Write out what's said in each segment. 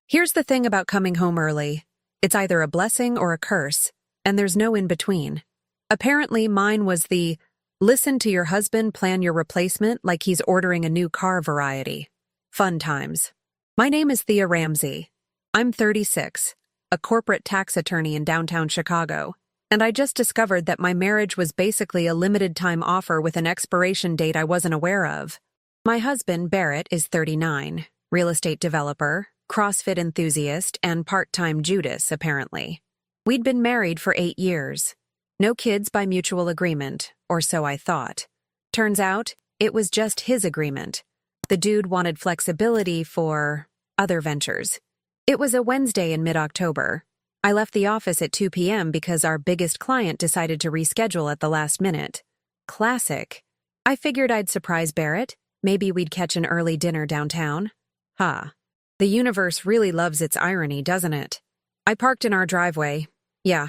Here's the thing about coming home early. It's either a blessing or a curse, and there's no in between. Apparently, mine was the listen to your husband plan your replacement like he's ordering a new car variety. Fun times. My name is Thea Ramsey. I'm 36, a corporate tax attorney in downtown Chicago, and I just discovered that my marriage was basically a limited-time offer with an expiration date I wasn't aware of. My husband, Barrett, is 39, real estate developer, CrossFit enthusiast, and part-time Judas, apparently. We'd been married for 8 years. No kids by mutual agreement, or so I thought. Turns out, it was just his agreement. The dude wanted flexibility for other ventures. It was a Wednesday in mid-October. I left the office at 2 p.m. because our biggest client decided to reschedule at the last minute. Classic. I figured I'd surprise Barrett. Maybe we'd catch an early dinner downtown. The universe really loves its irony, doesn't it? I parked in our driveway. Yeah,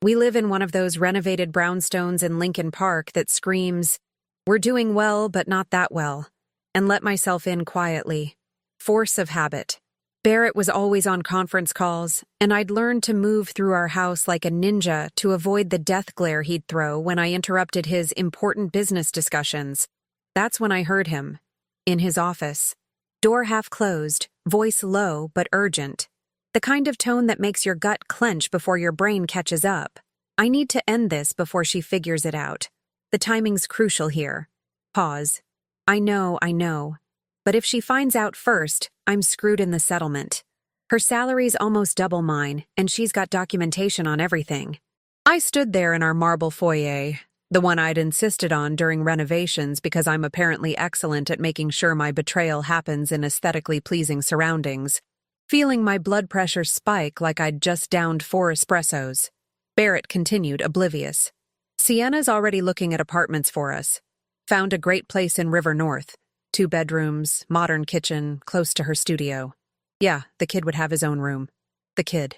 we live in one of those renovated brownstones in Lincoln Park that screams, "We're doing well, but not that well," and let myself in quietly. Force of habit. Barrett was always on conference calls, and I'd learned to move through our house like a ninja to avoid the death glare he'd throw when I interrupted his important business discussions. That's when I heard him. In his office. Door half closed, voice low but urgent. The kind of tone that makes your gut clench before your brain catches up. I need to end this before she figures it out. The timing's crucial here. Pause. I know. But if she finds out first, I'm screwed in the settlement. Her salary's almost double mine, and she's got documentation on everything. I stood there in our marble foyer, the one I'd insisted on during renovations because I'm apparently excellent at making sure my betrayal happens in aesthetically pleasing surroundings, feeling my blood pressure spike like I'd just downed 4 espressos. Barrett continued, oblivious. Sienna's already looking at apartments for us. Found a great place in River North. 2 bedrooms, modern kitchen, close to her studio. Yeah, the kid would have his own room. The kid.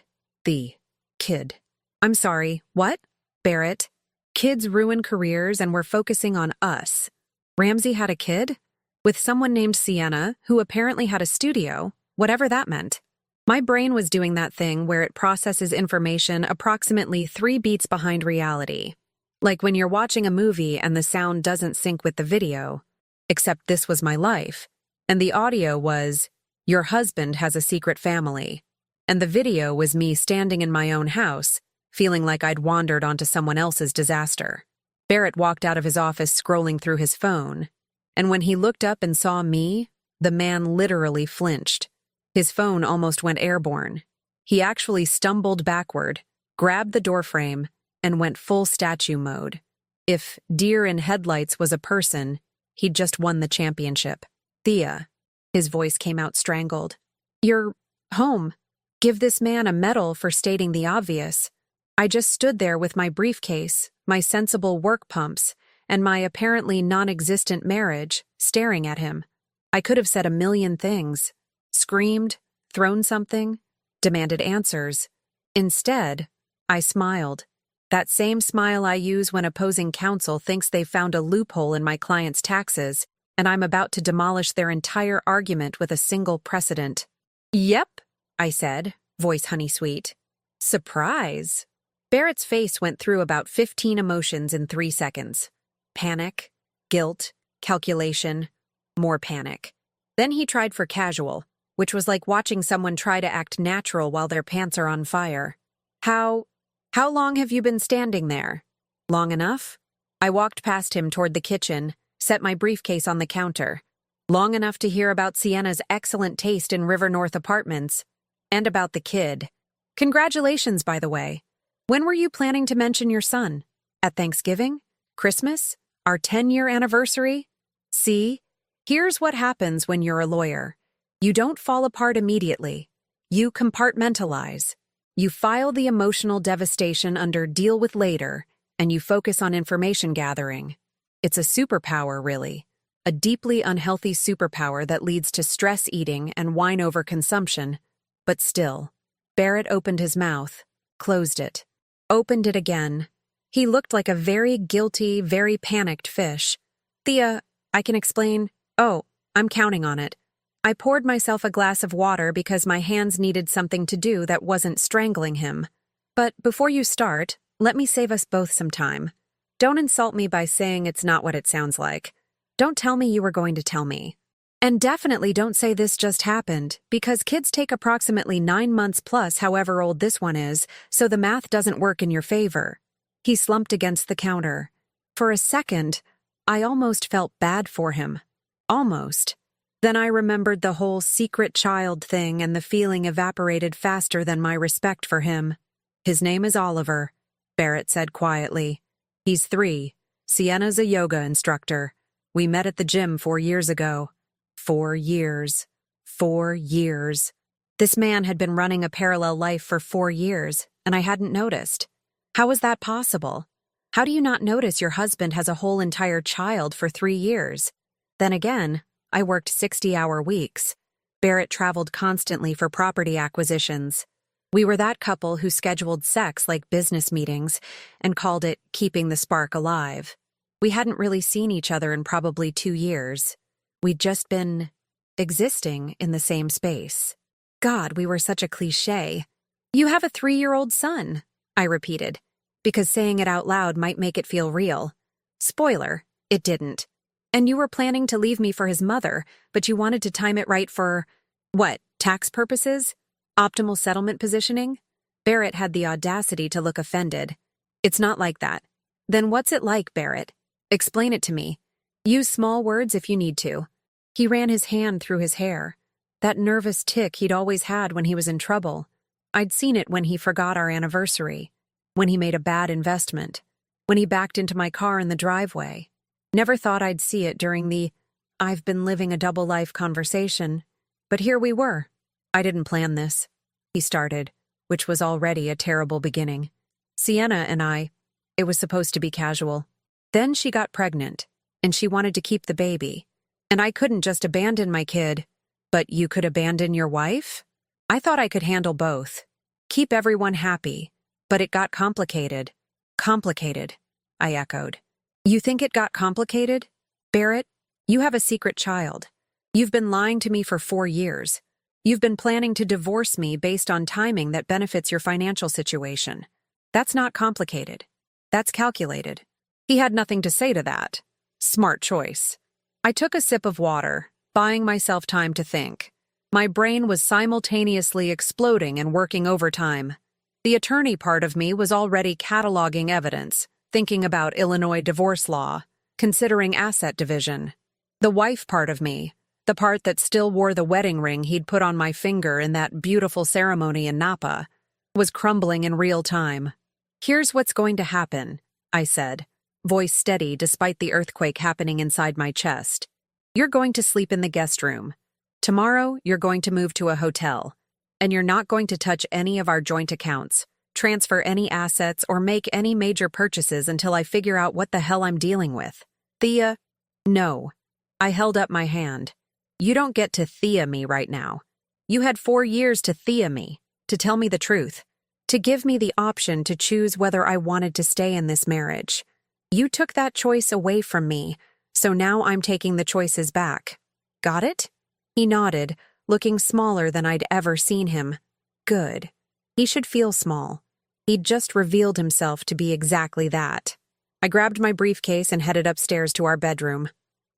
I'm sorry, what? Barrett. Kids ruin careers and we're focusing on us. Ramsey had a kid? With someone named Sienna, who apparently had a studio, whatever that meant. My brain was doing that thing where it processes information approximately 3 beats behind reality. Like when you're watching a movie and the sound doesn't sync with the video. Except this was my life. And the audio was, "Your husband has a secret family." And the video was me standing in my own house, feeling like I'd wandered onto someone else's disaster. Barrett walked out of his office scrolling through his phone, and when he looked up and saw me, the man literally flinched. His phone almost went airborne. He actually stumbled backward, grabbed the doorframe, and went full statue mode. If deer in headlights was a person, he'd just won the championship. Thea. His voice came out strangled. "You're home. Give this man a medal for stating the obvious." I just stood there with my briefcase, my sensible work pumps, and my apparently non-existent marriage, staring at him. I could have said a million things. Screamed, thrown something, demanded answers. Instead, I smiled. That same smile I use when opposing counsel thinks they've found a loophole in my client's taxes, and I'm about to demolish their entire argument with a single precedent. "Yep," I said, voice honey-sweet. "Surprise." Barrett's face went through about 15 emotions in 3 seconds. Panic, guilt, calculation, more panic. Then he tried for casual, which was like watching someone try to act natural while their pants are on fire. How long have you been standing there?" "Long enough?" I walked past him toward the kitchen, set my briefcase on the counter. Long enough to hear about Sienna's excellent taste in River North apartments, and about the kid. Congratulations, by the way. When were you planning to mention your son? At Thanksgiving? Christmas? Our 10-year anniversary? See? Here's what happens when you're a lawyer. You don't fall apart immediately. You compartmentalize. You file the emotional devastation under deal with later, and you focus on information gathering. It's a superpower, really. A deeply unhealthy superpower that leads to stress eating and wine overconsumption. But still. Barrett opened his mouth, closed it. Opened it again. He looked like a very guilty, very panicked fish. "Thea, I can explain." "Oh, I'm counting on it. I poured myself a glass of water because my hands needed something to do that wasn't strangling him. But before you start, let me save us both some time. Don't insult me by saying it's not what it sounds like. Don't tell me you were going to tell me. And definitely don't say this just happened, because kids take approximately 9 months plus however old this one is, so the math doesn't work in your favor. He slumped against the counter. For a second, I almost felt bad for him. Almost. Then I remembered the whole secret child thing and the feeling evaporated faster than my respect for him. His name is Oliver, Barrett said quietly. He's 3. Sienna's a yoga instructor. We met at the gym 4 years ago. 4 years. 4 years. This man had been running a parallel life for 4 years, and I hadn't noticed. How was that possible? How do you not notice your husband has a whole entire child for 3 years? Then again, I worked 60-hour weeks. Barrett traveled constantly for property acquisitions. We were that couple who scheduled sex like business meetings and called it keeping the spark alive. We hadn't really seen each other in probably 2 years. We'd just been existing in the same space. God, we were such a cliché. You have a 3-year-old son, I repeated, because saying it out loud might make it feel real. Spoiler, it didn't. And you were planning to leave me for his mother, but you wanted to time it right for, what, tax purposes? Optimal settlement positioning? Barrett had the audacity to look offended. It's not like that. Then what's it like, Barrett? Explain it to me. Use small words if you need to. He ran his hand through his hair. That nervous tic he'd always had when he was in trouble. I'd seen it when he forgot our anniversary, when he made a bad investment, when he backed into my car in the driveway. Never thought I'd see it during the "I've been living a double life" conversation, but here we were. I didn't plan this, he started, which was already a terrible beginning. Sienna and it was supposed to be casual. Then she got pregnant, and she wanted to keep the baby. And I couldn't just abandon my kid. But you could abandon your wife? I thought I could handle both. Keep everyone happy. But it got complicated. Complicated, I echoed. You think it got complicated? Barrett, you have a secret child. You've been lying to me for 4 years. You've been planning to divorce me based on timing that benefits your financial situation. That's not complicated. That's calculated. He had nothing to say to that. Smart choice. I took a sip of water, buying myself time to think. My brain was simultaneously exploding and working overtime. The attorney part of me was already cataloging evidence, thinking about Illinois divorce law, considering asset division. The wife part of me, the part that still wore the wedding ring he'd put on my finger in that beautiful ceremony in Napa, was crumbling in real time. Here's what's going to happen, I said, voice steady despite the earthquake happening inside my chest. You're going to sleep in the guest room. Tomorrow, you're going to move to a hotel. And you're not going to touch any of our joint accounts, transfer any assets, or make any major purchases until I figure out what the hell I'm dealing with. Thea? No. I held up my hand. You don't get to Thea me right now. You had 4 years to Thea me, to tell me the truth, to give me the option to choose whether I wanted to stay in this marriage. You took that choice away from me, so now I'm taking the choices back. Got it? He nodded, looking smaller than I'd ever seen him. Good. He should feel small. He'd just revealed himself to be exactly that. I grabbed my briefcase and headed upstairs to our bedroom.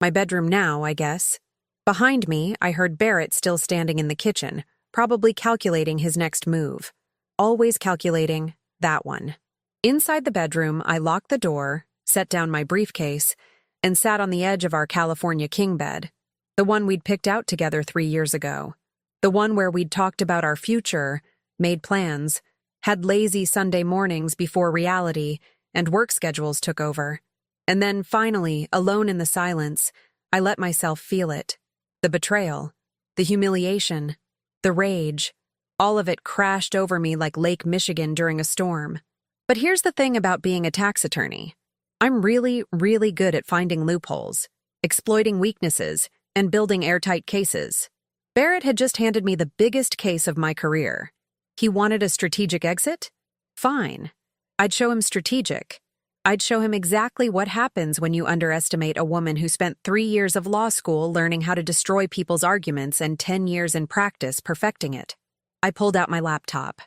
My bedroom now, I guess. Behind me, I heard Barrett still standing in the kitchen, probably calculating his next move. Always calculating that one. Inside the bedroom, I locked the door, set down my briefcase, and sat on the edge of our California king bed. The one we'd picked out together 3 years ago. The one where we'd talked about our future, made plans, had lazy Sunday mornings before reality and work schedules took over. And then, finally, alone in the silence, I let myself feel it. The betrayal, the humiliation, the rage, all of it crashed over me like Lake Michigan during a storm. But here's the thing about being a tax attorney. I'm really, really good at finding loopholes, exploiting weaknesses, and building airtight cases. Barrett had just handed me the biggest case of my career. He wanted a strategic exit? Fine. I'd show him strategic. I'd show him exactly what happens when you underestimate a woman who spent 3 years of law school learning how to destroy people's arguments and 10 years in practice perfecting it. I pulled out my laptop.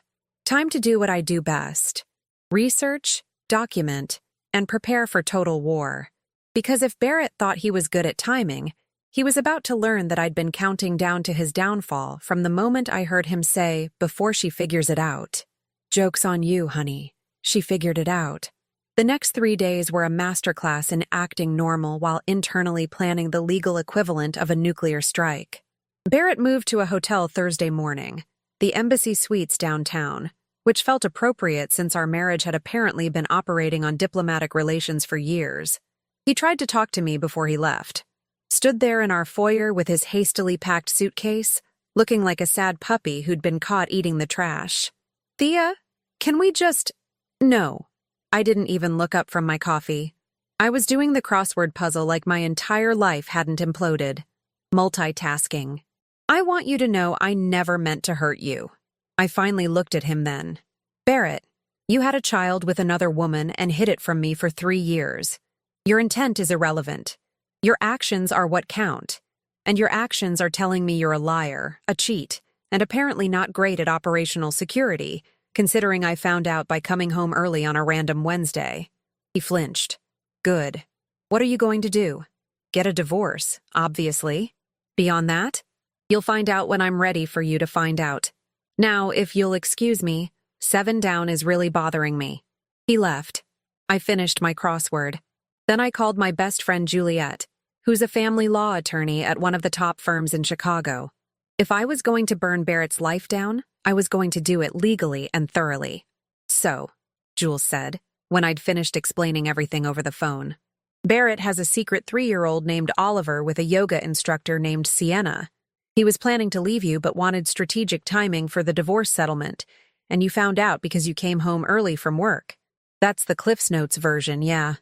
Time to do what I do best. Research, document, and prepare for total war. Because if Barrett thought he was good at timing, he was about to learn that I'd been counting down to his downfall from the moment I heard him say, "Before she figures it out." "Joke's on you, honey. She figured it out." The next 3 days were a masterclass in acting normal while internally planning the legal equivalent of a nuclear strike. Barrett moved to a hotel Thursday morning, the Embassy Suites downtown, which felt appropriate since our marriage had apparently been operating on diplomatic relations for years. He tried to talk to me before he left. Stood there in our foyer with his hastily packed suitcase, looking like a sad puppy who'd been caught eating the trash. "Thea, can we just—" No. I didn't even look up from my coffee. I was doing the crossword puzzle like my entire life hadn't imploded. Multitasking. "I want you to know I never meant to hurt you." I finally looked at him then. "Barrett, you had a child with another woman and hid it from me for 3 years. Your intent is irrelevant. Your actions are what count. And your actions are telling me you're a liar, a cheat, and apparently not great at operational security, considering I found out by coming home early on a random Wednesday." He flinched. "Good. What are you going to do? Get a divorce, obviously. Beyond that, you'll find out when I'm ready for you to find out. Now, if you'll excuse me, 7 down is really bothering me." He left. I finished my crossword. Then I called my best friend Juliet, who's a family law attorney at one of the top firms in Chicago. If I was going to burn Barrett's life down, I was going to do it legally and thoroughly. "So," Jules said, when I'd finished explaining everything over the phone, "Barrett has a secret 3-year-old named Oliver with a yoga instructor named Sienna. He was planning to leave you but wanted strategic timing for the divorce settlement, and you found out because you came home early from work. That's the Cliff's Notes version, yeah.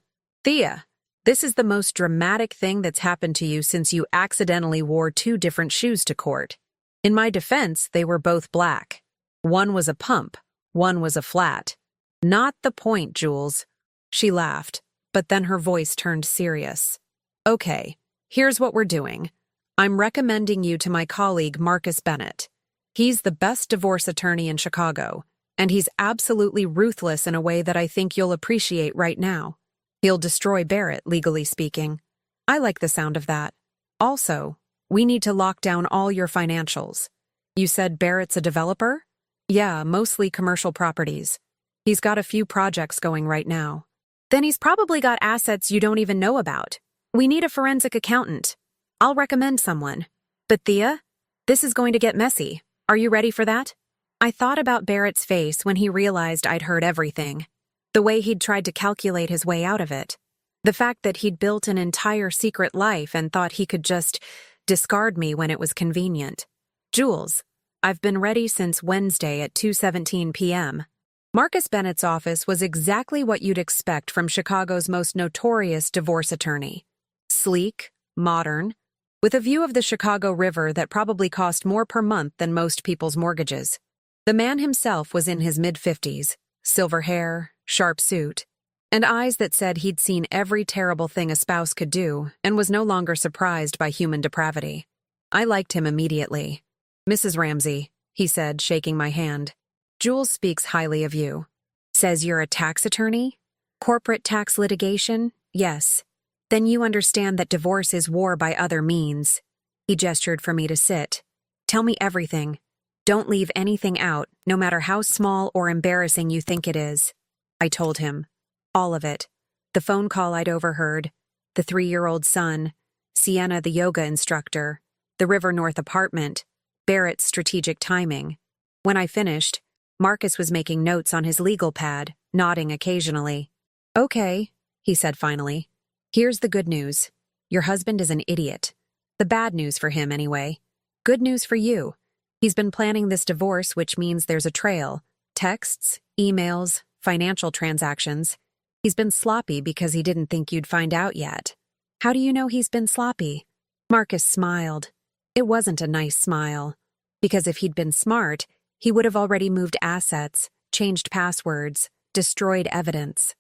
Thea, this is the most dramatic thing that's happened to you since you accidentally wore 2 different shoes to court. In my defense, they were both black. One was a pump, one was a flat. Not the point, Jules." She laughed, but then her voice turned serious. "Okay, here's what we're doing. I'm recommending you to my colleague Marcus Bennett. He's the best divorce attorney in Chicago, and he's absolutely ruthless in a way that I think you'll appreciate right now. He'll destroy Barrett, legally speaking. I like the sound of that. Also, we need to lock down all your financials. You said Barrett's a developer? Yeah, mostly commercial properties. He's got a few projects going right now. Then he's probably got assets you don't even know about. We need a forensic accountant. I'll recommend someone. But Thea, this is going to get messy. Are you ready for that?" I thought about Barrett's face when he realized I'd heard everything. The way he'd tried to calculate his way out of it. The fact that he'd built an entire secret life and thought he could just discard me when it was convenient. "Jules, I've been ready since Wednesday at 2:17 p.m. Marcus Bennett's office was exactly what you'd expect from Chicago's most notorious divorce attorney. Sleek, modern, with a view of the Chicago River that probably cost more per month than most people's mortgages. The man himself was in his mid-50s, silver hair, sharp suit, and eyes that said he'd seen every terrible thing a spouse could do and was no longer surprised by human depravity. I liked him immediately. "Mrs. Ramsey," he said, shaking my hand, "Jules speaks highly of you. Says you're a tax attorney? Corporate tax litigation? Yes. Then you understand that divorce is war by other means." He gestured for me to sit. "Tell me everything. Don't leave anything out, no matter how small or embarrassing you think it is." I told him. All of it. The phone call I'd overheard, the 3-year-old son, Sienna the yoga instructor, the River North apartment, Barrett's strategic timing. When I finished, Marcus was making notes on his legal pad, nodding occasionally. "Okay," he said finally. "Here's the good news. Your husband is an idiot. The bad news for him, anyway. Good news for you. He's been planning this divorce, which means there's a trail. Texts, emails, financial transactions. He's been sloppy because he didn't think you'd find out yet." "How do you know he's been sloppy?" Marcus smiled. It wasn't a nice smile. Because if he'd been smart, he would have already moved assets, changed passwords, destroyed evidence.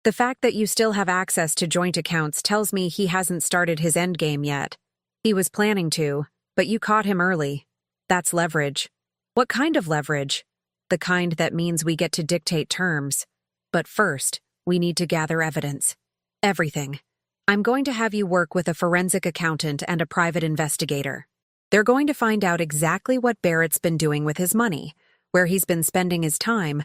The fact that you still have access to joint accounts tells me he hasn't started his endgame yet. He was planning to, but you caught him early. That's leverage. What kind of leverage? The kind that means we get to dictate terms. But first, we need to gather evidence. Everything. I'm going to have you work with a forensic accountant and a private investigator. They're going to find out exactly what Barrett's been doing with his money, where he's been spending his time,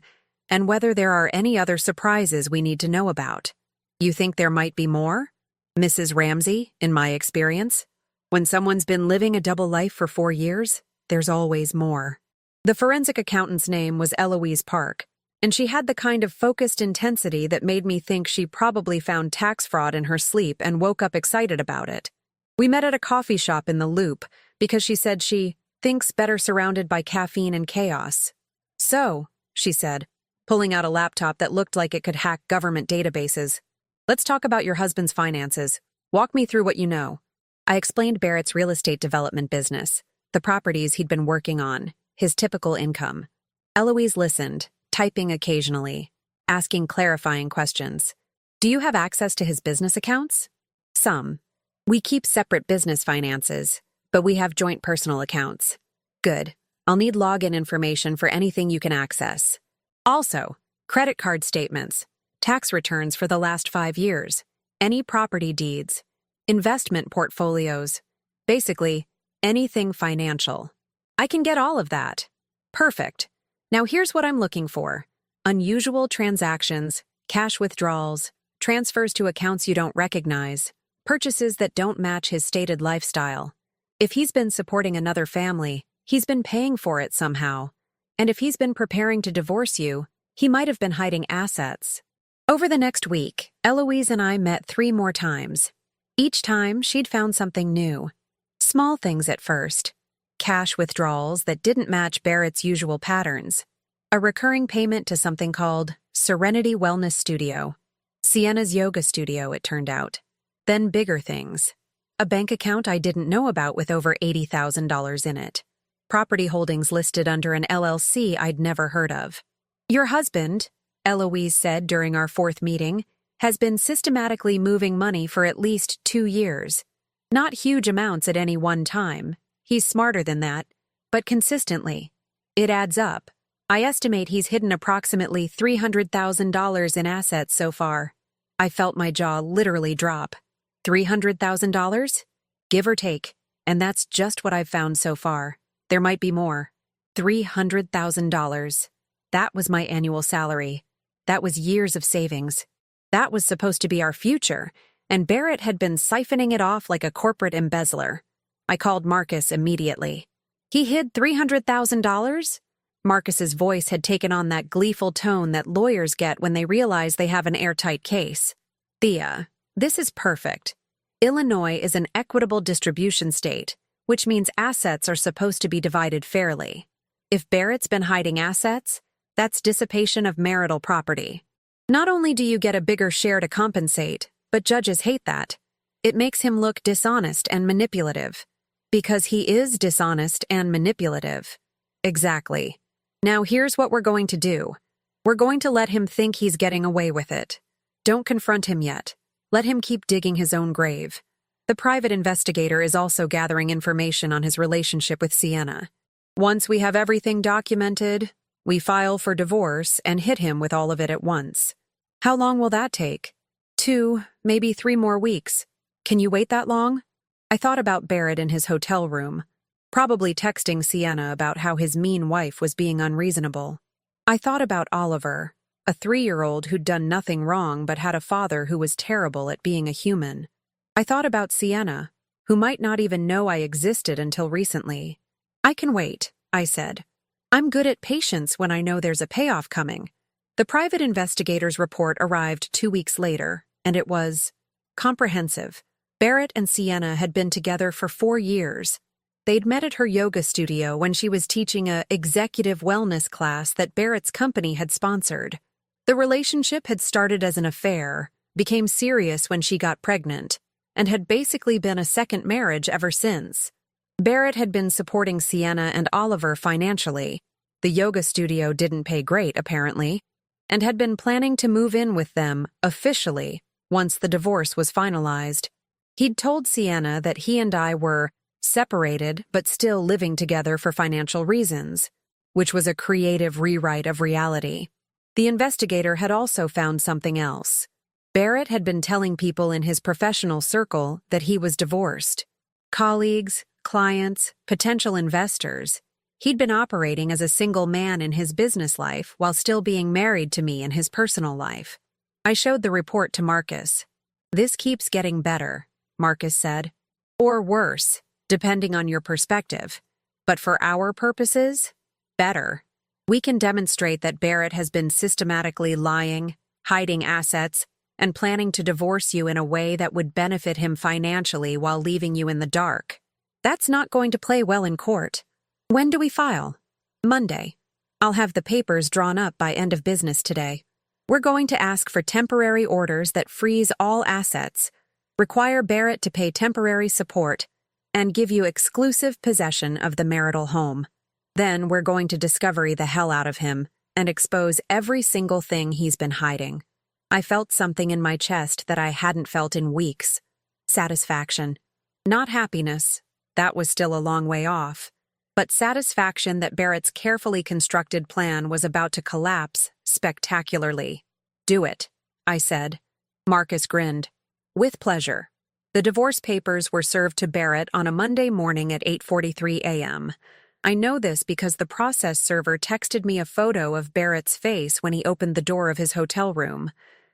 and whether there are any other surprises we need to know about. You think there might be more? Mrs. Ramsey, in my experience, when someone's been living a double life for 4 years, there's always more. The forensic accountant's name was Eloise Park, and she had the kind of focused intensity that made me think she probably found tax fraud in her sleep and woke up excited about it. We met at a coffee shop in the Loop because she said she thinks better surrounded by caffeine and chaos. So, she said, pulling out a laptop that looked like it could hack government databases, let's talk about your husband's finances. Walk me through what you know. I explained Barrett's real estate development business, the properties he'd been working on, his typical income. Eloise listened, typing occasionally, asking clarifying questions. Do you have access to his business accounts? Some. We keep separate business finances, but we have joint personal accounts. Good. I'll need login information for anything you can access. Also, credit card statements, tax returns for the last 5 years, any property deeds, investment portfolios, basically, anything financial. I can get all of that. Perfect. Now here's what I'm looking for. Unusual transactions, cash withdrawals, transfers to accounts you don't recognize, purchases that don't match his stated lifestyle. If he's been supporting another family, he's been paying for it somehow. And if he's been preparing to divorce you, he might have been hiding assets. Over the next week, Eloise and I met 3 more times. Each time, she'd found something new. Small things at first. Cash withdrawals that didn't match Barrett's usual patterns. A recurring payment to something called Serenity Wellness Studio. Sienna's yoga studio, it turned out. Then bigger things. A bank account I didn't know about with over $80,000 in it. Property holdings listed under an LLC I'd never heard of. Your husband, Eloise said during our 4th meeting, has been systematically moving money for at least 2 years. Not huge amounts at any one time. He's smarter than that, but consistently. It adds up. I estimate he's hidden approximately $300,000 in assets so far. I felt my jaw literally drop. $300,000? Give or take. And that's just what I've found so far. There might be more. $300,000. That was my annual salary. That was years of savings. That was supposed to be our future, and Barrett had been siphoning it off like a corporate embezzler. I called Marcus immediately. He hid $300,000? Marcus's voice had taken on that gleeful tone that lawyers get when they realize they have an airtight case. Thea, this is perfect. Illinois is an equitable distribution state, which means assets are supposed to be divided fairly. If Barrett's been hiding assets, that's dissipation of marital property. Not only do you get a bigger share to compensate, but judges hate that. It makes him look dishonest and manipulative. Because he is dishonest and manipulative. Exactly. Now here's what we're going to do. We're going to let him think he's getting away with it. Don't confront him yet. Let him keep digging his own grave. The private investigator is also gathering information on his relationship with Sienna. Once we have everything documented, we file for divorce and hit him with all of it at once. How long will that take? 2, maybe 3 more weeks. Can you wait that long? I thought about Barrett in his hotel room, probably texting Sienna about how his mean wife was being unreasonable. I thought about Oliver, a 3-year-old who'd done nothing wrong but had a father who was terrible at being a human. I thought about Sienna, who might not even know I existed until recently. I can wait, I said. I'm good at patience when I know there's a payoff coming. The private investigator's report arrived 2 weeks later, and it was comprehensive. Barrett and Sienna had been together for 4 years. They'd met at her yoga studio when she was teaching a executive wellness class that Barrett's company had sponsored. The relationship had started as an affair, became serious when she got pregnant, and had basically been a second marriage ever since. Barrett had been supporting Sienna and Oliver financially. The yoga studio didn't pay great, apparently. and had been planning to move in with them officially once the divorce was finalized. He'd told Sienna that he and I were separated but still living together for financial reasons, which was a creative rewrite of reality. The investigator had also found something else. Barrett had been telling people in his professional circle that he was divorced. Colleagues, clients, potential investors. He'd been operating as a single man in his business life while still being married to me in his personal life. I showed the report to Marcus. "This keeps getting better," Marcus said. "Or worse, depending on your perspective. But for our purposes, better. We can demonstrate that Barrett has been systematically lying, hiding assets, and planning to divorce you in a way that would benefit him financially while leaving you in the dark. That's not going to play well in court. When do we file?" "Monday. I'll have the papers drawn up by end of business today. We're going to ask for temporary orders that freeze all assets, require Barrett to pay temporary support, and give you exclusive possession of the marital home. Then we're going to discovery the hell out of him and expose every single thing he's been hiding." I felt something in my chest that I hadn't felt in weeks. Satisfaction. Not happiness. That was still a long way off. But satisfaction that Barrett's carefully constructed plan was about to collapse spectacularly. "Do it," I said. Marcus grinned. "With pleasure." The divorce papers were served to Barrett on a Monday morning at 8:43 a.m. I know this because the process server texted me a photo of Barrett's face when he opened the door of his hotel room.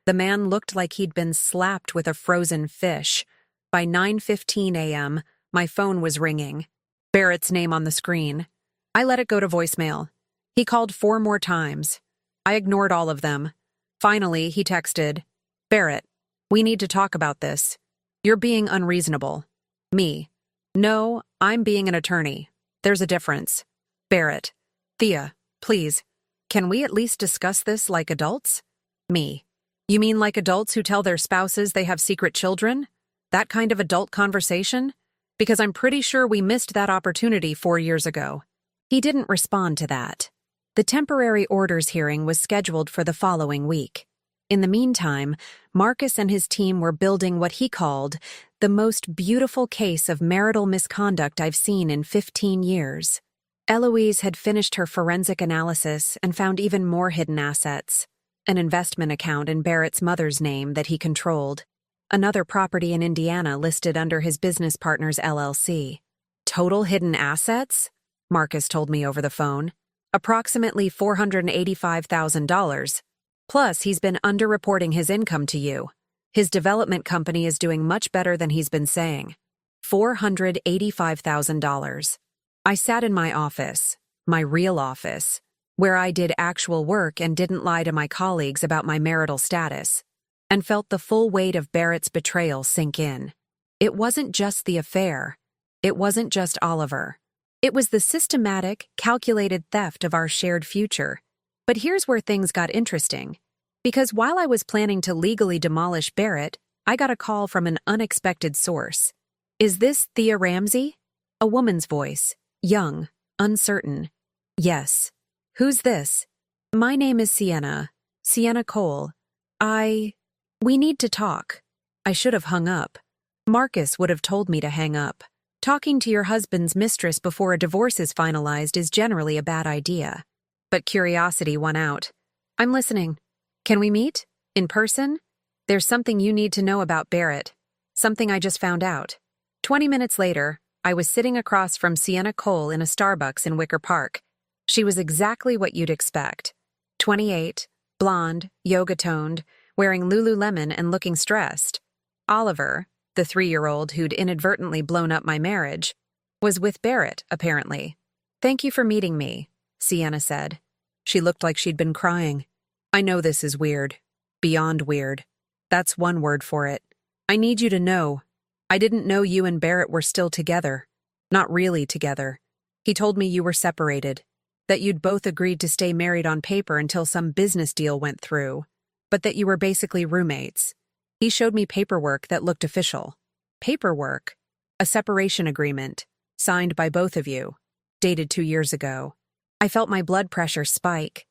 The man looked like he'd been slapped with a frozen fish. By 9:15 a.m., my phone was ringing. Barrett's name on the screen. I let it go to voicemail. He called 4 more times. I ignored all of them. Finally, he texted, "Barrett, we need to talk about this. You're being unreasonable." Me. "No, I'm being an attorney. There's a difference." Barrett. "Thea, please. Can we at least discuss this like adults?" Me. "You mean like adults who tell their spouses they have secret children? That kind of adult conversation? Because I'm pretty sure we missed that opportunity 4 years ago." He didn't respond to that. The temporary orders hearing was scheduled for the following week. In the meantime, Marcus and his team were building what he called the most beautiful case of marital misconduct I've seen in 15 years. Eloise had finished her forensic analysis and found even more hidden assets. An investment account in Barrett's mother's name that he controlled. Another property in Indiana listed under his business partner's LLC. Total hidden assets? Marcus told me over the phone. Approximately $485,000. Plus, he's been underreporting his income to you. His development company is doing much better than he's been saying. $485,000. I sat in my office, my real office, where I did actual work and didn't lie to my colleagues about my marital status, and felt the full weight of Barrett's betrayal sink in. It wasn't just the affair. It wasn't just Oliver. It was the systematic, calculated theft of our shared future. But here's where things got interesting. Because while I was planning to legally demolish Barrett, I got a call from an unexpected source. "Is this Thea Ramsey?" A woman's voice. Young, uncertain. "Yes." "Who's this?" "My name is Sienna. Sienna Cole. We need to talk." I should have hung up. Marcus would have told me to hang up. Talking to your husband's mistress before a divorce is finalized is generally a bad idea. But curiosity won out. "I'm listening. Can we meet? In person? There's something you need to know about Barrett. Something I just found out." 20 minutes later, I was sitting across from Sienna Cole in a Starbucks in Wicker Park. She was exactly what you'd expect. 28, blonde, yoga-toned, wearing Lululemon and looking stressed. Oliver, the 3-year-old who'd inadvertently blown up my marriage, was with Barrett, apparently. "Thank you for meeting me," Sienna said. She looked like she'd been crying. "I know this is weird. Beyond weird. That's one word for it. I need you to know. I didn't know you and Barrett were still together. Not really together. He told me you were separated. That you'd both agreed to stay married on paper until some business deal went through. But that you were basically roommates. He showed me paperwork that looked official. Paperwork? A separation agreement, signed by both of you, dated 2 years ago. I felt my blood pressure spike.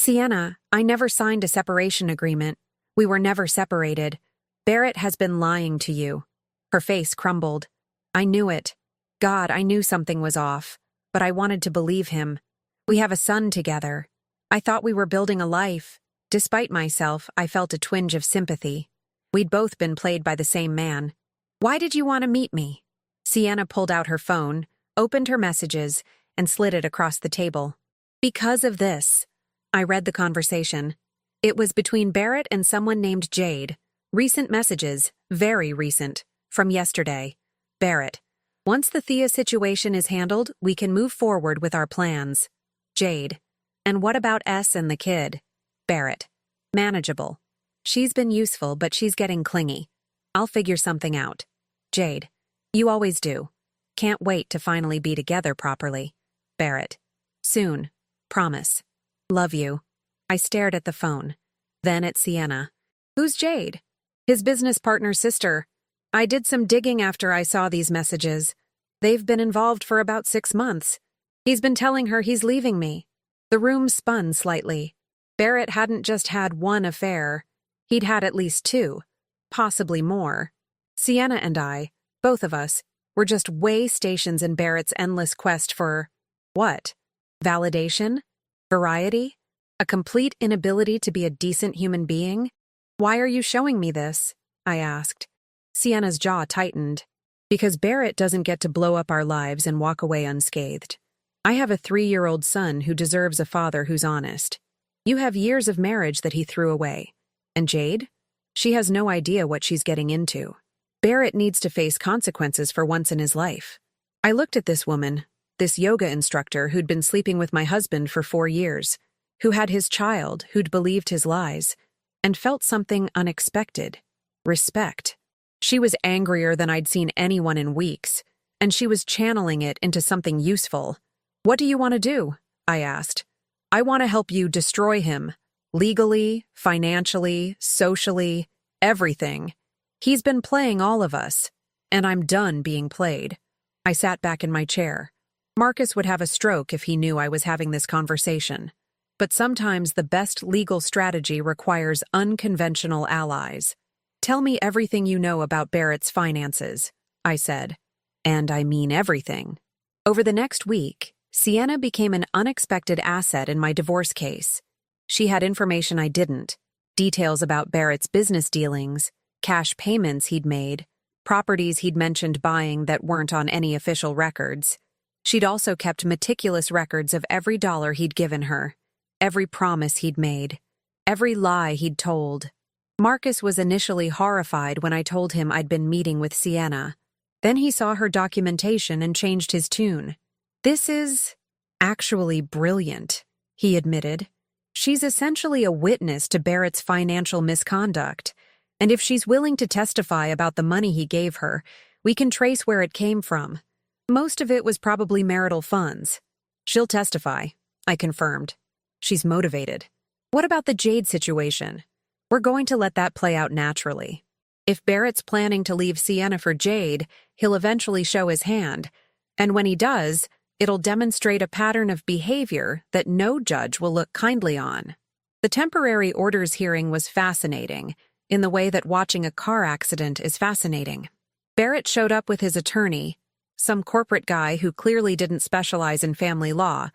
Sienna, I never signed a separation agreement. We were never separated. Barrett has been lying to you. Her face crumbled. I knew it. God, I knew something was off, but I wanted to believe him. We have a son together. I thought we were building a life. Despite myself, I felt a twinge of sympathy. We'd both been played by the same man. Why did you want to meet me? Sienna pulled out her phone, opened her messages, and slid it across the table. Because of this. I read the conversation. It was between Barrett and someone named Jade. Recent messages, very recent, from yesterday. Barrett. Once the Thea situation is handled, we can move forward with our plans. Jade. And what about S and the kid? Barrett. Manageable. She's been useful, but she's getting clingy. I'll figure something out. Jade. You always do. Can't wait to finally be together properly. Barrett. Soon. Promise. Love you. I stared at the phone. Then at Sienna. Who's Jade? His business partner's sister. I did some digging after I saw these messages. They've been involved for about 6 months. He's been telling her he's leaving me. The room spun slightly. Barrett hadn't just had one affair. He'd had at least 2. Possibly more. Sienna and I, both of us, were just way stations in Barrett's endless quest for… what? Validation? Variety? A complete inability to be a decent human being? Why are you showing me this? I asked. Sienna's jaw tightened. Because Barrett doesn't get to blow up our lives and walk away unscathed. I have a 3-year-old son who deserves a father who's honest. You have years of marriage that he threw away. And Jade? She has no idea what she's getting into. Barrett needs to face consequences for once in his life. I looked at this woman, this yoga instructor who'd been sleeping with my husband for 4 years, who had his child, who'd believed his lies, and felt something unexpected. Respect. She was angrier than I'd seen anyone in weeks, and she was channeling it into something useful. What do you want to do? I asked. I want to help you destroy him. Legally, financially, socially, everything. He's been playing all of us, and I'm done being played. I sat back in my chair. Marcus would have a stroke if he knew I was having this conversation. But sometimes the best legal strategy requires unconventional allies. Tell me everything you know about Barrett's finances, I said. And I mean everything. Over the next week, Sienna became an unexpected asset in my divorce case. She had information I didn't, details about Barrett's business dealings, cash payments he'd made, properties he'd mentioned buying that weren't on any official records. She'd also kept meticulous records of every dollar he'd given her, every promise he'd made, every lie he'd told. Marcus was initially horrified when I told him I'd been meeting with Sienna. Then he saw her documentation and changed his tune. This is actually brilliant, he admitted. She's essentially a witness to Barrett's financial misconduct, and if she's willing to testify about the money he gave her, we can trace where it came from. Most of it was probably marital funds. She'll testify, I confirmed. She's motivated. What about the Jade situation? We're going to let that play out naturally. If Barrett's planning to leave Sienna for Jade, he'll eventually show his hand, and when he does, it'll demonstrate a pattern of behavior that no judge will look kindly on. The temporary orders hearing was fascinating, in the way that watching a car accident is fascinating. Barrett showed up with his attorney, some corporate guy who clearly didn't specialize in family law,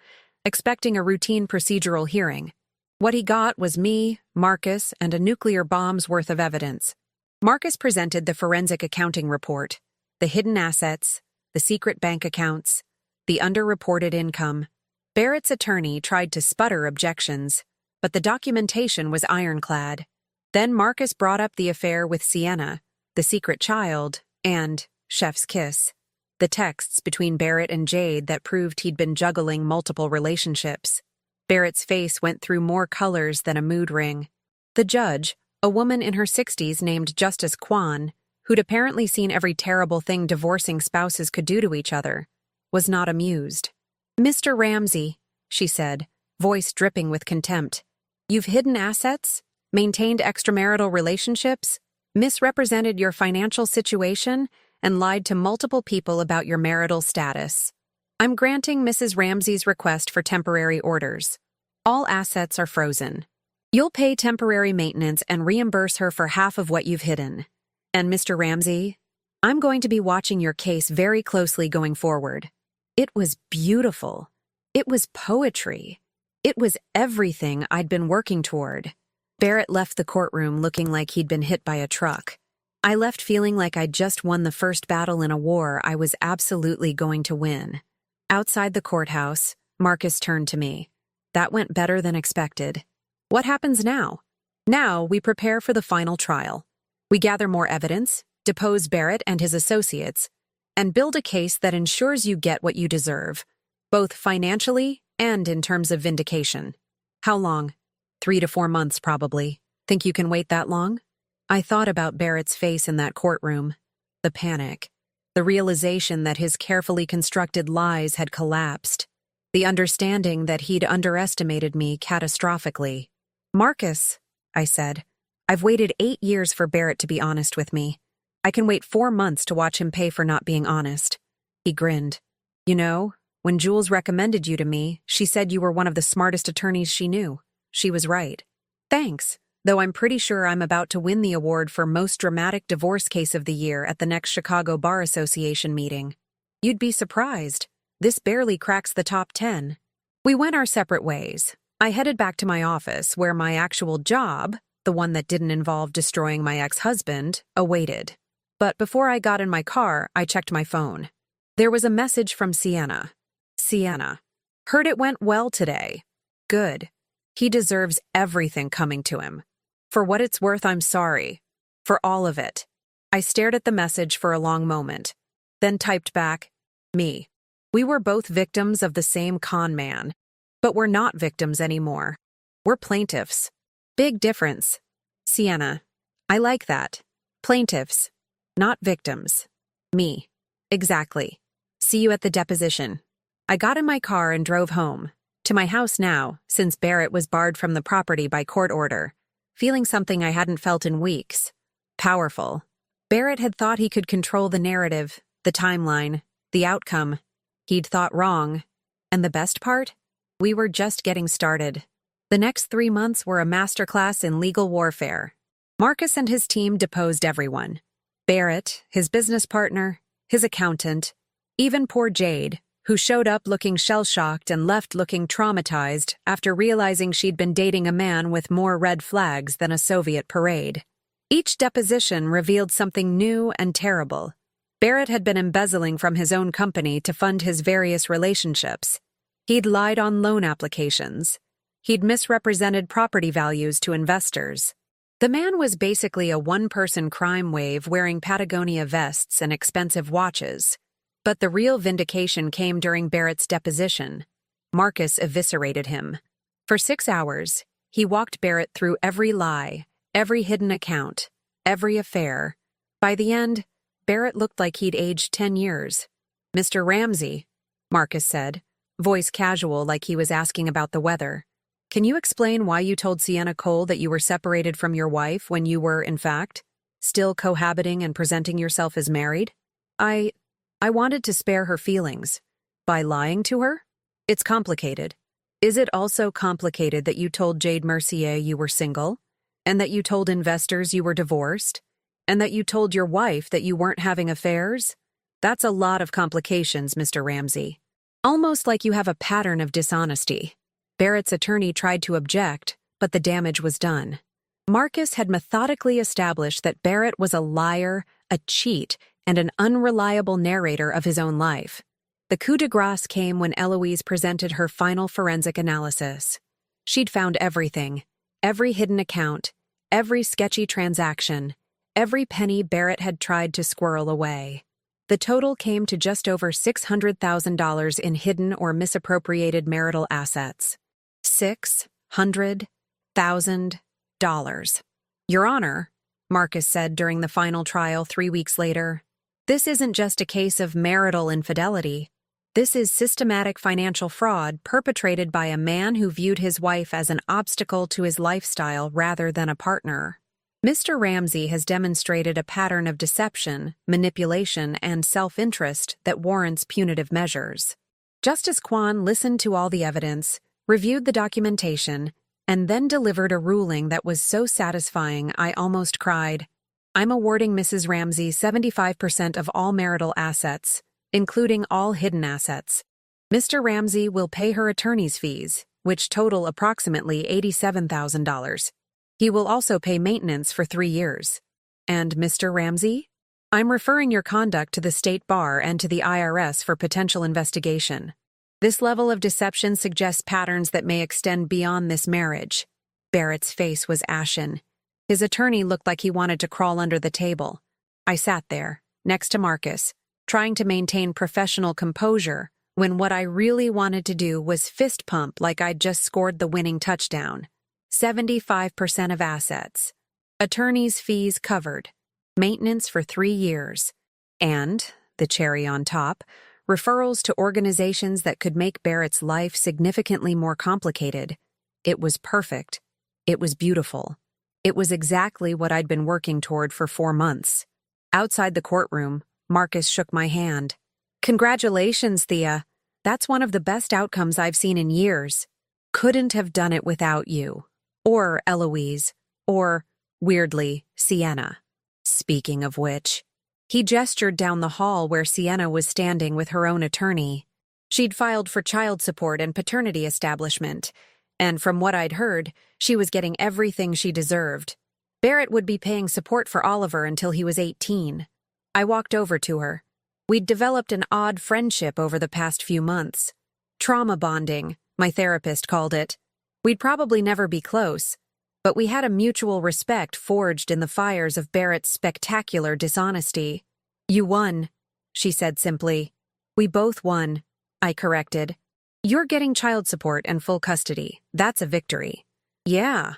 expecting a routine procedural hearing. What he got was me, Marcus, and a nuclear bomb's worth of evidence. Marcus presented the forensic accounting report, the hidden assets, the secret bank accounts, the underreported income. Barrett's attorney tried to sputter objections, but the documentation was ironclad. Then Marcus brought up the affair with Sienna, the secret child, and chef's kiss. The texts between Barrett and Jade that proved he'd been juggling multiple relationships. Barrett's face went through more colors than a mood ring. The judge, a woman in her 60s named Justice Kwan, who'd apparently seen every terrible thing divorcing spouses could do to each other, was not amused. Mr. Ramsey, she said, voice dripping with contempt, you've hidden assets, maintained extramarital relationships, misrepresented your financial situation, and lied to multiple people about your marital status. I'm granting Mrs. Ramsey's request for temporary orders. All assets are frozen. You'll pay temporary maintenance and reimburse her for half of what you've hidden. And Mr. Ramsey, I'm going to be watching your case very closely going forward. It was beautiful. It was poetry. It was everything I'd been working toward. Barrett left the courtroom looking like he'd been hit by a truck. I left feeling like I'd just won the first battle in a war I was absolutely going to win. Outside the courthouse, Marcus turned to me. That went better than expected. What happens now? Now we prepare for the final trial. We gather more evidence, depose Barrett and his associates, and build a case that ensures you get what you deserve, both financially and in terms of vindication. How long? 3 to 4 months, probably. Think you can wait that long? I thought about Barrett's face in that courtroom. The panic. The realization that his carefully constructed lies had collapsed. The understanding that he'd underestimated me catastrophically. Marcus, I said, I've waited 8 years for Barrett to be honest with me. I can wait 4 months to watch him pay for not being honest. He grinned. You know, when Jules recommended you to me, she said you were one of the smartest attorneys she knew. She was right. Thanks, though I'm pretty sure I'm about to win the award for most dramatic divorce case of the year at the next Chicago Bar Association meeting. You'd be surprised. This barely cracks the top 10. We went our separate ways. I headed back to my office where my actual job, the one that didn't involve destroying my ex-husband, awaited. But before I got in my car, I checked my phone. There was a message from Sienna. Sienna. Heard it went well today. Good. He deserves everything coming to him. For what it's worth, I'm sorry. For all of it. I stared at the message for a long moment, then typed back, me. We were both victims of the same con man, but we're not victims anymore. We're plaintiffs. Big difference. Sienna. I like that. Plaintiffs. Not victims. Me. Exactly. See you at the deposition. I got in my car and drove home. To my house now, since Barrett was barred from the property by court order, feeling something I hadn't felt in weeks. Powerful. Barrett had thought he could control the narrative, the timeline, the outcome. He'd thought wrong. And the best part? We were just getting started. The next 3 months were a masterclass in legal warfare. Marcus and his team deposed everyone. Barrett, his business partner, his accountant, even poor Jade, who showed up looking shell-shocked and left looking traumatized after realizing she'd been dating a man with more red flags than a Soviet parade. Each deposition revealed something new and terrible. Barrett had been embezzling from his own company to fund his various relationships. He'd lied on loan applications. He'd misrepresented property values to investors. The man was basically a one-person crime wave wearing Patagonia vests and expensive watches. But the real vindication came during Barrett's deposition. Marcus eviscerated him. For 6 hours, he walked Barrett through every lie, every hidden account, every affair. By the end, Barrett looked like he'd aged 10 years. Mr. Ramsey, Marcus said, voice casual like he was asking about the weather. Can you explain why you told Sienna Cole that you were separated from your wife when you were, in fact, still cohabiting and presenting yourself as married? I wanted to spare her feelings. By lying to her? It's complicated. Is it also complicated that you told Jade Mercier you were single? And that you told investors you were divorced? And that you told your wife that you weren't having affairs? That's a lot of complications, Mr. Ramsey. Almost like you have a pattern of dishonesty. Barrett's attorney tried to object, but the damage was done. Marcus had methodically established that Barrett was a liar, a cheat, and an unreliable narrator of his own life. The coup de grace came when Eloise presented her final forensic analysis. She'd found everything, every hidden account, every sketchy transaction, every penny Barrett had tried to squirrel away. The total came to just over $600,000 in hidden or misappropriated marital assets. $600,000. Your Honor, Marcus said during the final trial 3 weeks later, this isn't just a case of marital infidelity. This is systematic financial fraud perpetrated by a man who viewed his wife as an obstacle to his lifestyle rather than a partner. Mr. Ramsey has demonstrated a pattern of deception, manipulation, and self-interest that warrants punitive measures. Justice Kwan listened to all the evidence, reviewed the documentation, and then delivered a ruling that was so satisfying I almost cried. I'm awarding Mrs. Ramsey 75% of all marital assets, including all hidden assets. Mr. Ramsey will pay her attorney's fees, which total approximately $87,000. He will also pay maintenance for 3 years. And Mr. Ramsey? I'm referring your conduct to the State Bar and to the IRS for potential investigation. This level of deception suggests patterns that may extend beyond this marriage. Barrett's face was ashen. His attorney looked like he wanted to crawl under the table. I sat there, next to Marcus, trying to maintain professional composure, when what I really wanted to do was fist pump like I'd just scored the winning touchdown. 75% of assets. Attorney's fees covered. Maintenance for 3 years. And, the cherry on top, referrals to organizations that could make Barrett's life significantly more complicated. It was perfect. It was beautiful. It was exactly what I'd been working toward for 4 months. Outside the courtroom, Marcus shook my hand. Congratulations, Thea. That's one of the best outcomes I've seen in years. Couldn't have done it without you. Or Eloise. Or, weirdly, Sienna. Speaking of which, he gestured down the hall where Sienna was standing with her own attorney. She'd filed for child support and paternity establishment, and from what I'd heard, she was getting everything she deserved. Barrett would be paying support for Oliver until he was 18. I walked over to her. We'd developed an odd friendship over the past few months. Trauma bonding, my therapist called it. We'd probably never be close, but we had a mutual respect forged in the fires of Barrett's spectacular dishonesty. You won, she said simply. We both won, I corrected. You're getting child support and full custody. That's a victory. Yeah,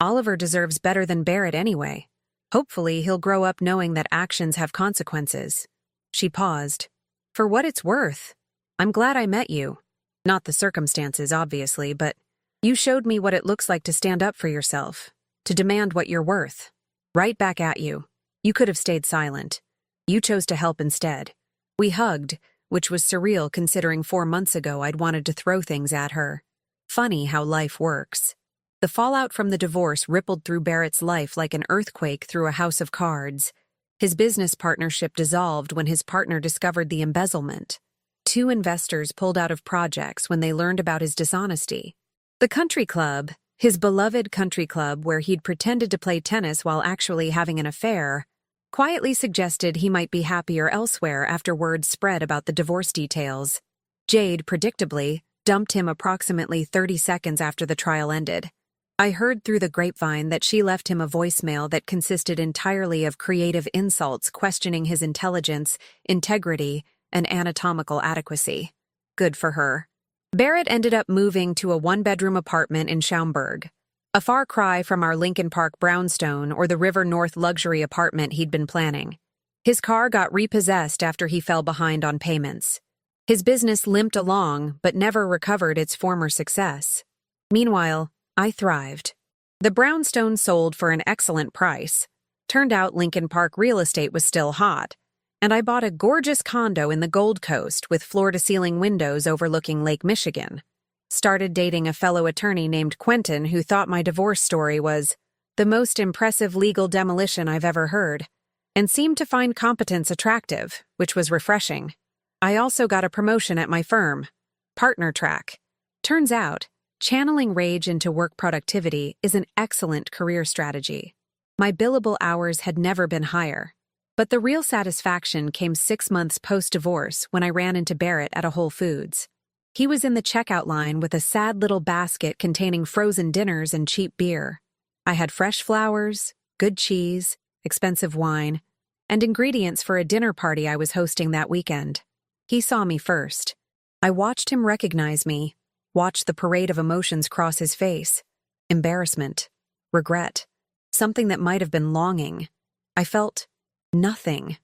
Oliver deserves better than Barrett anyway. Hopefully he'll grow up knowing that actions have consequences. She paused. For what it's worth. I'm glad I met you. Not the circumstances, obviously, but you showed me what it looks like to stand up for yourself, to demand what you're worth. Right back at you. You could have stayed silent. You chose to help instead. We hugged, which was surreal considering 4 months ago I'd wanted to throw things at her. Funny how life works. The fallout from the divorce rippled through Barrett's life like an earthquake through a house of cards. His business partnership dissolved when his partner discovered the embezzlement. 2 investors pulled out of projects when they learned about his dishonesty. The country club, his beloved country club where he'd pretended to play tennis while actually having an affair, quietly suggested he might be happier elsewhere after word spread about the divorce details. Jade, predictably, dumped him approximately 30 seconds after the trial ended. I heard through the grapevine that she left him a voicemail that consisted entirely of creative insults questioning his intelligence, integrity, and anatomical adequacy. Good for her. Barrett ended up moving to a 1-bedroom apartment in Schaumburg, a far cry from our Lincoln Park brownstone or the River North luxury apartment he'd been planning. His car got repossessed after he fell behind on payments. His business limped along but never recovered its former success. Meanwhile, I thrived. The brownstone sold for an excellent price. Turned out Lincoln Park real estate was still hot, and I bought a gorgeous condo in the Gold Coast with floor-to-ceiling windows overlooking Lake Michigan. Started dating a fellow attorney named Quentin who thought my divorce story was the most impressive legal demolition I've ever heard, and seemed to find competence attractive, which was refreshing. I also got a promotion at my firm, partner track. Turns out, channeling rage into work productivity is an excellent career strategy. My billable hours had never been higher, but the real satisfaction came 6 months post-divorce when I ran into Barrett at a Whole Foods. He was in the checkout line with a sad little basket containing frozen dinners and cheap beer. I had fresh flowers, good cheese, expensive wine, and ingredients for a dinner party I was hosting that weekend. He saw me first. I watched him recognize me, watched the parade of emotions cross his face. Embarrassment, regret, something that might have been longing. I felt nothing.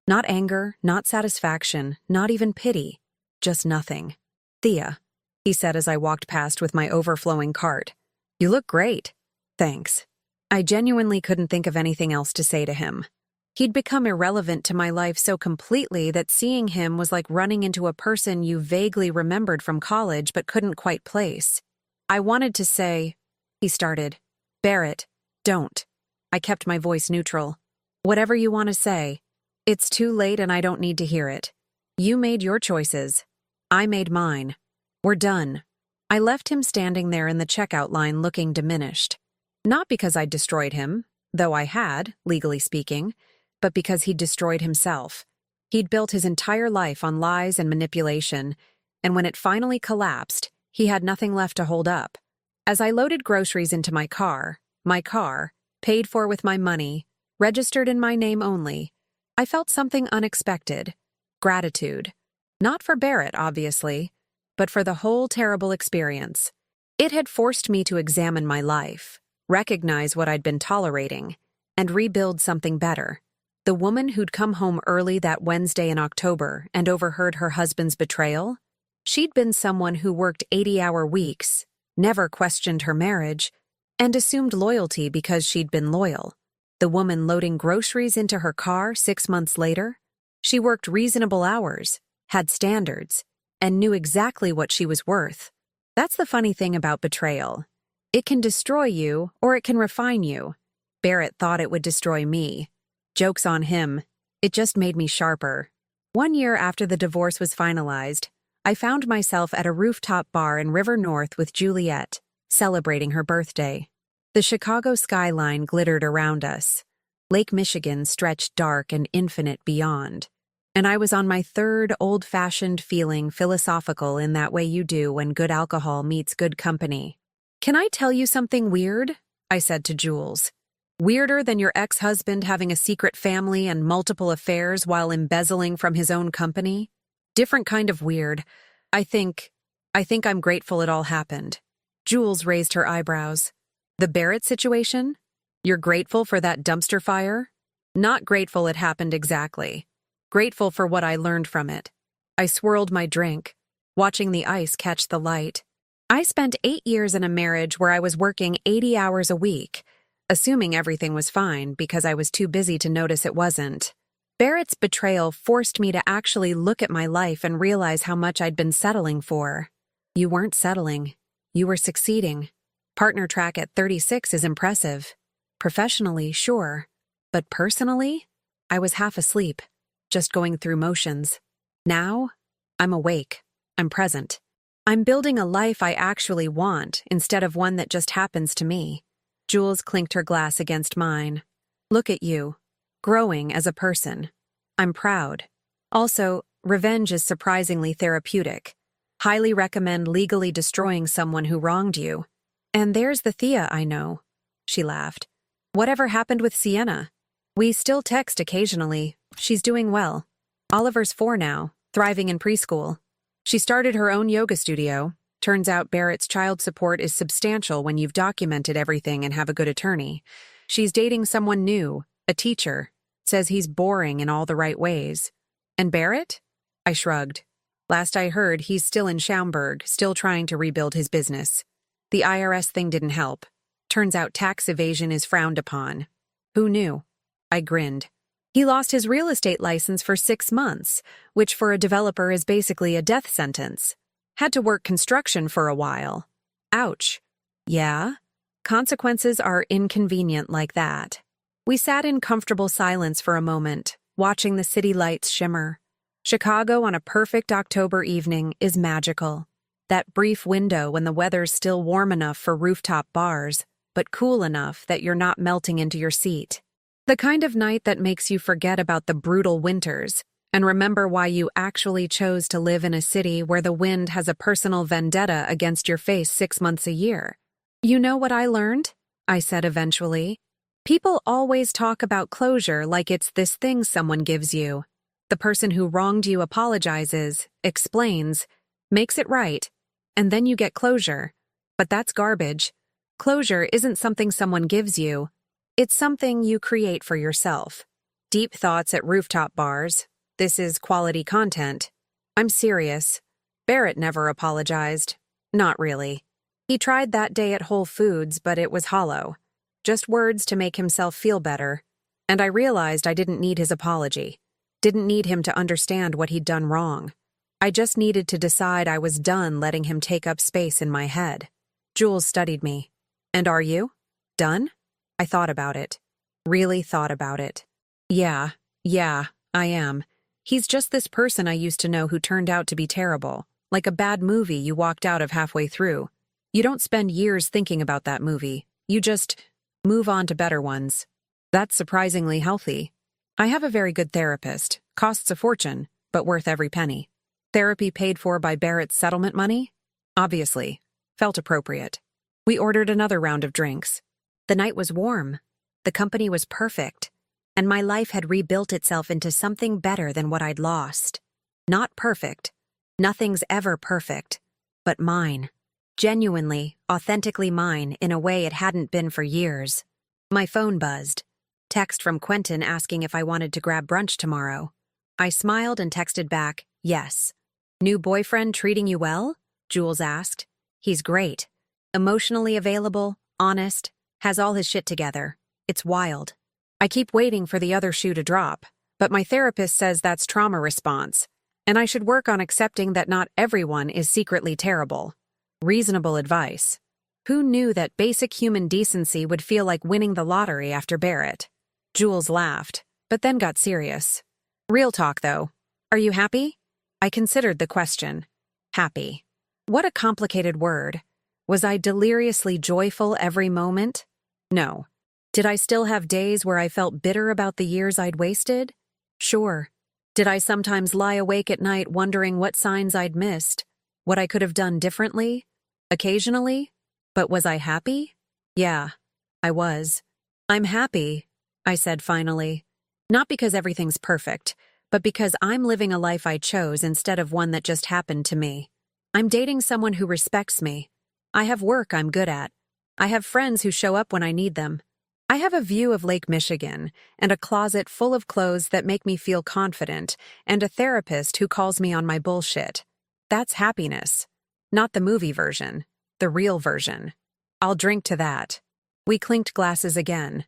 Not anger, not satisfaction, not even pity. Just nothing. Thea, he said as I walked past with my overflowing cart. You look great. Thanks. I genuinely couldn't think of anything else to say to him. He'd become irrelevant to my life so completely that seeing him was like running into a person you vaguely remembered from college but couldn't quite place. I wanted to say, he started. Barrett, don't. I kept my voice neutral. Whatever you want to say. It's too late and I don't need to hear it. You made your choices. I made mine. We're done. I left him standing there in the checkout line looking diminished. Not because I'd destroyed him, though I had, legally speaking, but because he'd destroyed himself. He'd built his entire life on lies and manipulation, and when it finally collapsed, he had nothing left to hold up. As I loaded groceries into my car, paid for with my money, registered in my name only, I felt something unexpected. Gratitude. Not for Barrett, obviously, but for the whole terrible experience. It had forced me to examine my life, recognize what I'd been tolerating, and rebuild something better. The woman who'd come home early that Wednesday in October and overheard her husband's betrayal? She'd been someone who worked 80-hour weeks, never questioned her marriage, and assumed loyalty because she'd been loyal. The woman loading groceries into her car 6 months later? She worked reasonable hours, had standards, and knew exactly what she was worth. That's the funny thing about betrayal. It can destroy you or it can refine you. Barrett thought it would destroy me. Joke's on him. It just made me sharper. 1 year after the divorce was finalized, I found myself at a rooftop bar in River North with Juliet, celebrating her birthday. The Chicago skyline glittered around us. Lake Michigan stretched dark and infinite beyond. And I was on my third old-fashioned feeling philosophical in that way you do when good alcohol meets good company. "Can I tell you something weird?" I said to Jules. "Weirder than your ex-husband having a secret family and multiple affairs while embezzling from his own company? Different kind of weird. I think I'm grateful it all happened." Jules raised her eyebrows. "The Barrett situation? You're grateful for that dumpster fire?" "Not grateful it happened exactly. Grateful for what I learned from it." I swirled my drink, watching the ice catch the light. I spent 8 years in a marriage where I was working 80 hours a week, assuming everything was fine because I was too busy to notice it wasn't. Barrett's betrayal forced me to actually look at my life and realize how much I'd been settling for. You weren't settling. You were succeeding. Partner track at 36 is impressive. Professionally, sure. But personally, I was half asleep, just going through motions. Now, I'm awake. I'm present. I'm building a life I actually want instead of one that just happens to me. Jules clinked her glass against mine. "Look at you. Growing as a person. I'm proud. Also, revenge is surprisingly therapeutic. Highly recommend legally destroying someone who wronged you. And there's the Thea I know." She laughed. "Whatever happened with Sienna? We still text occasionally. She's doing well. Oliver's 4 now, thriving in preschool. She started her own yoga studio. Turns out Barrett's child support is substantial when you've documented everything and have a good attorney. She's dating someone new, a teacher. Says he's boring in all the right ways. And Barrett?" I shrugged. "Last I heard, he's still in Schaumburg, still trying to rebuild his business. The IRS thing didn't help. Turns out tax evasion is frowned upon. Who knew?" I grinned. "He lost his real estate license for 6 months, which for a developer is basically a death sentence. Had to work construction for a while. Ouch. Yeah? Consequences are inconvenient like that." We sat in comfortable silence for a moment, watching the city lights shimmer. Chicago on a perfect October evening is magical. That brief window when the weather's still warm enough for rooftop bars, but cool enough that you're not melting into your seat. The kind of night that makes you forget about the brutal winters and remember why you actually chose to live in a city where the wind has a personal vendetta against your face 6 months a year. "You know what I learned?" I said eventually. "People always talk about closure like it's this thing someone gives you. The person who wronged you apologizes, explains, makes it right, and then you get closure. But that's garbage. Closure isn't something someone gives you. It's something you create for yourself. Deep thoughts at rooftop bars. This is quality content. I'm serious. Barrett never apologized. Not really. He tried that day at Whole Foods, but it was hollow. Just words to make himself feel better. And I realized I didn't need his apology. Didn't need him to understand what he'd done wrong. I just needed to decide I was done letting him take up space in my head. Jules studied me. And are you? Done? I thought about it. Really thought about it. Yeah, I am. He's just this person I used to know who turned out to be terrible, like a bad movie you walked out of halfway through. You don't spend years thinking about that movie. You just move on to better ones. That's surprisingly healthy. I have a very good therapist. Costs a fortune, but worth every penny. Therapy paid for by Barrett's settlement money? Obviously. Felt appropriate. We ordered another round of drinks. The night was warm. The company was perfect. And my life had rebuilt itself into something better than what I'd lost. Not perfect. Nothing's ever perfect. But mine. Genuinely, authentically mine in a way it hadn't been for years. My phone buzzed. Text from Quentin asking if I wanted to grab brunch tomorrow. I smiled and texted back, yes. New boyfriend treating you well? Jules asked. He's great. Emotionally available, honest, has all his shit together. It's wild. I keep waiting for the other shoe to drop, but my therapist says that's trauma response, and I should work on accepting that not everyone is secretly terrible. Reasonable advice. Who knew that basic human decency would feel like winning the lottery after Barrett? Jules laughed, but then got serious. Real talk, though. Are you happy? I considered the question. Happy. What a complicated word. Was I deliriously joyful every moment? No. Did I still have days where I felt bitter about the years I'd wasted? Sure. Did I sometimes lie awake at night wondering what signs I'd missed? What I could have done differently? Occasionally? But was I happy? Yeah, I was. I'm happy, I said finally. Not because everything's perfect, but because I'm living a life I chose instead of one that just happened to me. I'm dating someone who respects me. I have work I'm good at. I have friends who show up when I need them. I have a view of Lake Michigan and a closet full of clothes that make me feel confident and a therapist who calls me on my bullshit. That's happiness. Not the movie version. The real version. I'll drink to that. We clinked glasses again.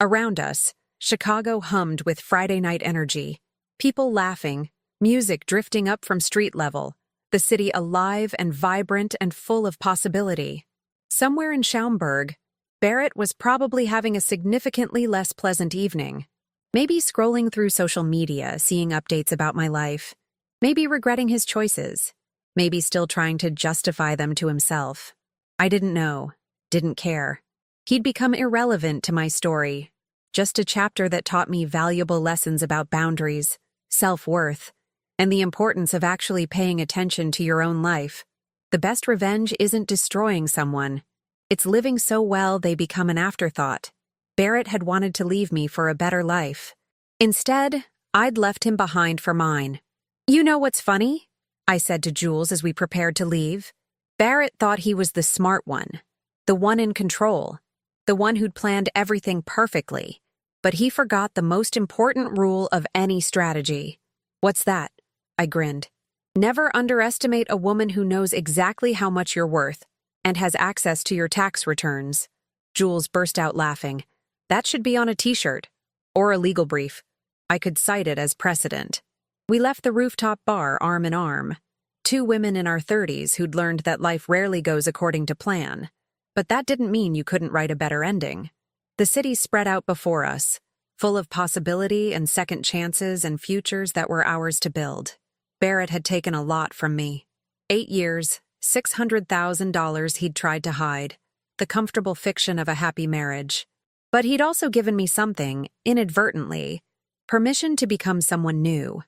Around us, Chicago hummed with Friday night energy. People laughing, music drifting up from street level, the city alive and vibrant and full of possibility. Somewhere in Schaumburg, Barrett was probably having a significantly less pleasant evening. Maybe scrolling through social media, seeing updates about my life. Maybe regretting his choices. Maybe still trying to justify them to himself. I didn't know, didn't care. He'd become irrelevant to my story. Just a chapter that taught me valuable lessons about boundaries, self-worth, and the importance of actually paying attention to your own life. The best revenge isn't destroying someone. It's living so well they become an afterthought. Barrett had wanted to leave me for a better life. Instead, I'd left him behind for mine. You know what's funny? I said to Jules as we prepared to leave. Barrett thought he was the smart one, the one in control, the one who'd planned everything perfectly. But he forgot the most important rule of any strategy. What's that? I grinned. Never underestimate a woman who knows exactly how much you're worth and has access to your tax returns. Jules burst out laughing. That should be on a t-shirt. Or a legal brief. I could cite it as precedent. We left the rooftop bar arm in arm. Two women in our 30s who'd learned that life rarely goes according to plan. But that didn't mean you couldn't write a better ending. The city spread out before us, full of possibility and second chances and futures that were ours to build. Barrett had taken a lot from me. 8 years, $600,000 he'd tried to hide, the comfortable fiction of a happy marriage. But he'd also given me something, inadvertently, permission to become someone new,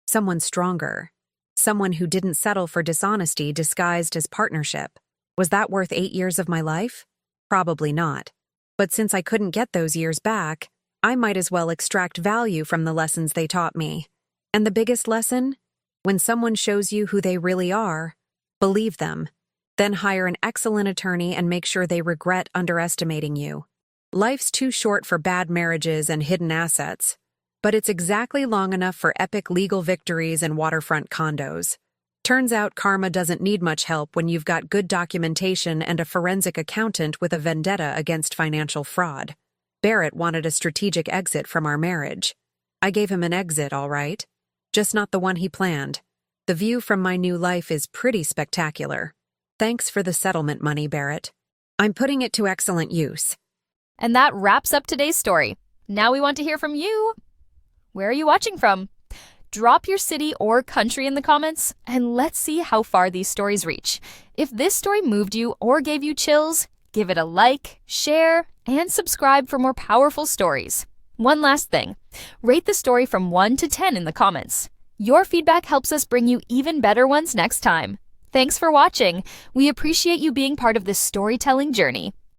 someone stronger, someone who didn't settle for dishonesty disguised as partnership. Was that worth 8 years of my life? Probably not. But since I couldn't get those years back, I might as well extract value from the lessons they taught me. And the biggest lesson? When someone shows you who they really are, believe them. Then hire an excellent attorney and make sure they regret underestimating you. Life's too short for bad marriages and hidden assets, but it's exactly long enough for epic legal victories and waterfront condos. Turns out karma doesn't need much help when you've got good documentation and a forensic accountant with a vendetta against financial fraud. Barrett wanted a strategic exit from our marriage. I gave him an exit, all right. Just not the one he planned. The view from my new life is pretty spectacular. Thanks for the settlement money, Barrett. I'm putting it to excellent use. And that wraps up today's story. Now we want to hear from you. Where are you watching from? Drop your city or country in the comments, and let's see how far these stories reach. If this story moved you or gave you chills, give it a like, share, and subscribe for more powerful stories. One last thing, rate the story from 1 to 10 in the comments. Your feedback helps us bring you even better ones next time. Thanks for watching. We appreciate you being part of this storytelling journey.